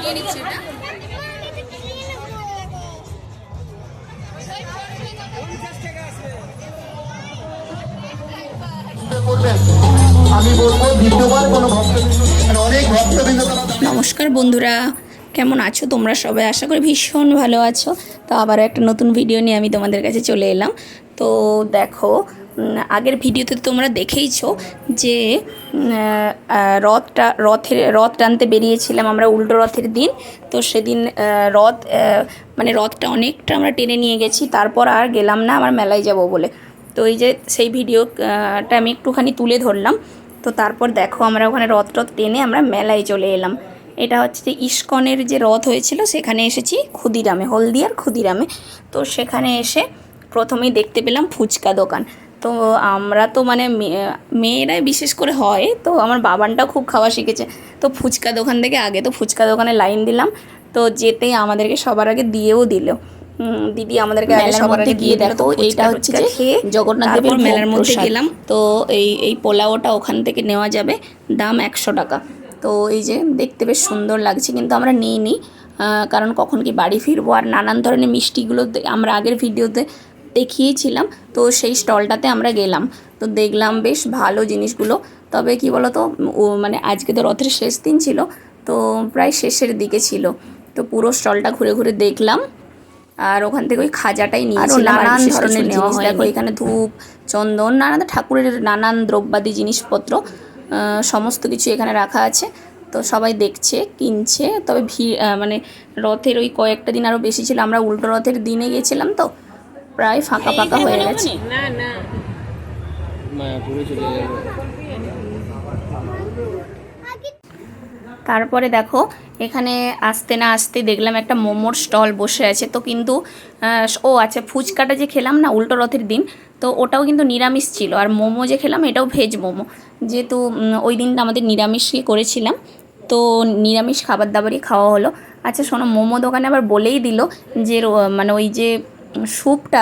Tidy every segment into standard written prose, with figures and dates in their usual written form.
নিয়ে নিচ্ছে এটা। নমস্কার বন্ধুরা, কেমন আছো তোমরা সবাই? আশা করি ভীষণ ভালো আছো। তো আবারও একটা নতুন ভিডিও নিয়ে আমি তোমাদের কাছে চলে এলাম। তো দেখো, আগের ভিডিওতে তোমরা দেখেইছো যে রথ টানতে বেরিয়েছিলাম আমরা উল্টো রথের দিন। তো সেদিন রথটা অনেকটা আমরা টেনে নিয়ে গেছি, তারপর আর গেলাম না আমার মেলায় যাব বলে। তো এই যে সেই ভিডিওটা আমি একটুখানি তুলে ধরলাম। তো তারপর দেখো আমরা ওখানে রথ টেনে আমরা মেলায় চলে এলাম। এটা হচ্ছে যে ইস্কনের যে রথ হয়েছিল সেখানে এসেছি, ক্ষুদিরামে, হলদিয়ার ক্ষুদিরামে। তো সেখানে এসে প্রথমেই দেখতে পেলাম ফুচকা দোকান। তো আমরা তো মানে মেয়েরাই বিশেষ করে হয়, তো আমার বাবানটাও খুব খাওয়া শিখেছে। তো ফুচকা দোকান থেকে আগে তো ফুচকা দোকানে লাইন দিলাম। তো যেতেই আমাদেরকে সবার আগে দিয়েও দিল দিদি, আমাদেরকে সবার আগে দিয়ে দেখো এইটা হচ্ছে যে জগন্নাথ দেবের মেলার মধ্যে গেলাম। তো এই পোলাওটা ওখান থেকে নেওয়া যাবে, দাম 100 টাকা। তো এই যে দেখতে বেশ সুন্দর লাগছে, কিন্তু আমরা নিইনি, কারণ কখন কি বাড়ি ফিরবো। আর নানান ধরনের মিষ্টিগুলো আমরা আগের ভিডিওতে দেখিয়েছিলাম, তো সেই স্টলটাতে আমরা গেলাম। তো দেখলাম বেশ ভালো জিনিসগুলো। তবে কি বলো তো, মানে আজকে তো রথের শেষ দিন ছিল, তো প্রায় শেষের দিকে ছিল। তো পুরো স্টলটা ঘুরে ঘুরে দেখলাম, আর ওখান থেকে ওই খাজাটাই নিয়েছিলাম। নানান ধরনের নেওয়া হয়, দেখো এখানে ধূপ, চন্দন, নানান ঠাকুরের নানান দ্রব্যাদি জিনিসপত্র সমস্ত কিছু এখানে রাখা আছে। তো সবাই দেখছে, কিনছে। তবে ভিড় মানে রথের ওই কয়েকটা দিন আরও বেশি ছিল, আমরা উল্টো রথের দিনে গেছিলাম, তো প্রায় ফাঁকা ফাঁকা হয়ে গেছে। তারপরে দেখো এখানে আসতে না আসতে দেখলাম একটা মোমোর স্টল বসে আছে। তো কিন্তু আচ্ছা, ফুচকাটা যে খেলাম না উল্টো রথের দিন, তো ওটাও কিন্তু নিরামিষ ছিল। আর মোমো যে খেলাম এটাও ভেজ মোমো, যেহেতু ওই দিনটা আমাদের নিরামিষই করেছিলাম, তো নিরামিষ খাবার দাবারই খাওয়া হলো। আচ্ছা শোনো, মোমো দোকানে আবার বলেই দিল যে মানে ওই যে স্যুপটা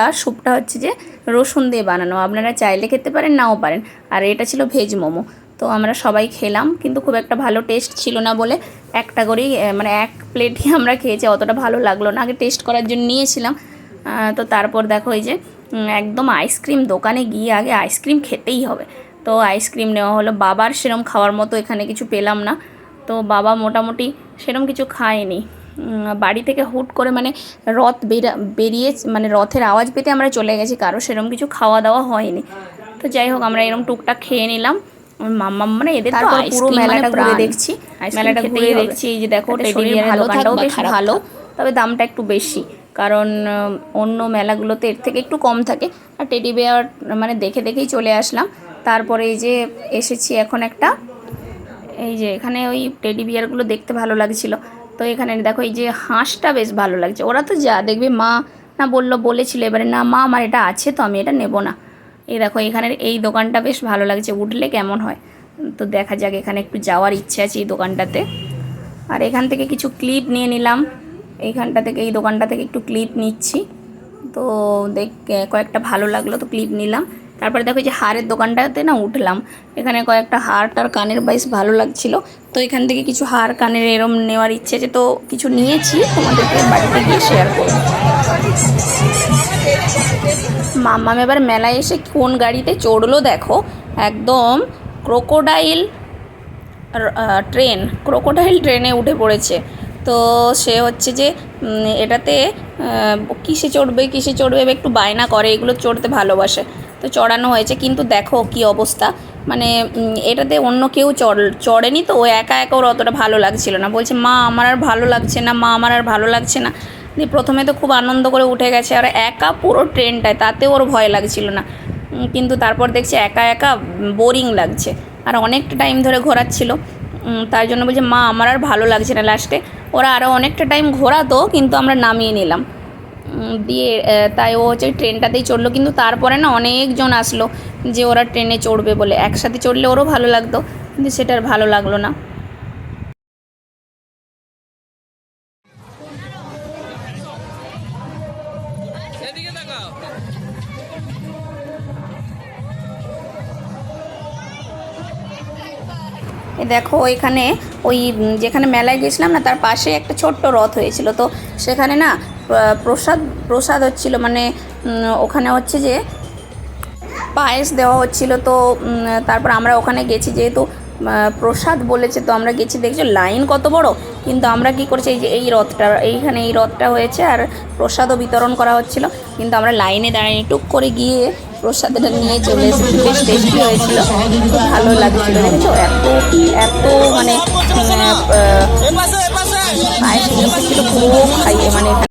হচ্ছে যে রসুন দিয়ে বানানো, আপনারা চাইলে খেতে পারেন, নাও পারেন। আর এটা ছিল ভেজ মোমো। তো আমরা সবাই খেলাম, কিন্তু খুব একটা ভালো টেস্ট ছিল না বলে একটা করেই মানে এক প্লেটই আমরা খেয়েছি, অতটা ভালো লাগলো না। আগে টেস্ট করার জন্য নিয়েছিলাম। তো তারপর দেখো এই যে একদম আইসক্রিম দোকানে গিয়ে আগে আইসক্রিম খেতেই হবে। তো আইসক্রিম নেওয়া হলো। বাবার সেরম খাওয়ার মতো এখানে কিছু পেলাম না, তো বাবা মোটামুটি সেরম কিছু খায়নি। বাড়ি থেকে হুট করে মানে রথ বেরিয়ে মানে রথের আওয়াজ পেতে আমরা চলে গেছি, কারো সেরম কিছু খাওয়া দাওয়া হয়নি। তো যাই হোক, আমরা এরকম টুকটাক খেয়ে নিলাম। মাম্মা মানে এদের তো পুরো মেলাটা ঘুরে দেখছি, এই যে দেখো টেডি বিয়ারের দোকানটাও বেশ ভালো, তবে দামটা একটু বেশি, কারণ অন্য মেলাগুলোতে এর থেকে একটু কম থাকে। আর টেডি বিয়ার মানে দেখেই চলে আসলাম। তারপরে এই যে এসেছি এখন একটা, এই যে এখানে ওই টেডি বিয়ারগুলো দেখতে ভালো লাগছিল। তো এখানে দেখো এই যে হাঁসটা বেশ ভালো লাগছে। ওরা তো যা দেখবে মা না বলেছিল, এবারে না মা আমার এটা আছে, তো আমি এটা নেব না। এই দেখো এখানের এই দোকানটা বেশ ভালো লাগছে, উঠলে কেমন হয়। তো দেখা যাক, এখানে একটু যাওয়ার ইচ্ছে আছে এই দোকানটাতে। আর এখান থেকে কিছু ক্লিপ নিয়ে নিলাম, এই দোকানটা থেকে একটু ক্লিপ নিচ্ছি। তো কয়েকটা ভালো লাগলো, তো ক্লিপ নিলাম। তারপরে দেখো যে হারের দোকানটাতে না উঠলাম, এখানে কয়েকটা হার টার কানের বেশ ভালো লাগছিল। তো এখান থেকে কিছু হার কানের এরম নেওয়ার ইচ্ছে আছে, তো কিছু নিয়েছি, তোমাদেরকে বাড়িতে গিয়ে শেয়ার করব। মাম্মাম এবার মেলায় এসে কোন গাড়িতে চড়লো দেখো, একদম ক্রোকোডাইল ট্রেনে উঠে পড়েছে। তো সে হচ্ছে যে এটাতে কিসে চড়বে একটু বায়না করে, এগুলো চড়তে ভালোবাসে। তো চড়ানো হয়েছে, কিন্তু দেখো কি অবস্থা, মানে এটাতে অন্য কেউ চড়েনি, তো ও একা ওর অতটা ভালো লাগছিল না। বলছে মা আমার আর ভালো লাগছে না, মা আমার আর ভালো লাগছে না। দিয়ে প্রথমে তো খুব আনন্দ করে উঠে গেছে, আর একা পুরো ট্রেনটায়, তাতে ওর ভয় লাগছিল না। কিন্তু তারপর দেখছে একা বোরিং লাগছে, আর অনেকটা টাইম ধরে ঘোরাচ্ছিল। তার জন্য বলছে মা আমার আর ভালো লাগছে না। লাস্টে ওরা আরও অনেকটা টাইম ঘোরাতো, কিন্তু আমরা নামিয়ে নিলাম। দিয়ে তাই ও হচ্ছে ট্রেনটাতেই চড়লো। কিন্তু তারপরে না অনেকজন আসলো যে ওরা ট্রেনে চড়বে বলে, একসাথে চড়লে ওরও ভালো লাগতো, কিন্তু সেটা আর ভালো লাগলো না। এ দেখো এখানে ওই যেখানে মেলায় গেছিলাম না, তার পাশে একটা ছোট্ট রথ হয়েছিল। তো সেখানে না প্রসাদ প্রসাদ হচ্ছিল, মানে ওখানে হচ্ছে যে পায়েস দেওয়া হচ্ছিল। তো তারপর আমরা ওখানে গেছি, যেহেতু প্রসাদ বলেছে তো আমরা গেছি। দেখছো লাইন কত বড়, কিন্তু আমরা কি করছি, এই যে এই রথটা, এইখানে এই রথটা হয়েছে আর প্রসাদও বিতরণ করা হচ্ছিল, কিন্তু আমরা লাইনে দাঁড়িয়ে টুক করে গিয়ে প্রসাদটা নিয়ে চলে এসেছি। বেশ টেস্টি হয়েছিল, খুব ভালো লাগছিল। দেখেছো এত এত মানে পায়েস ছিল পুরো খাইয়ে, মানে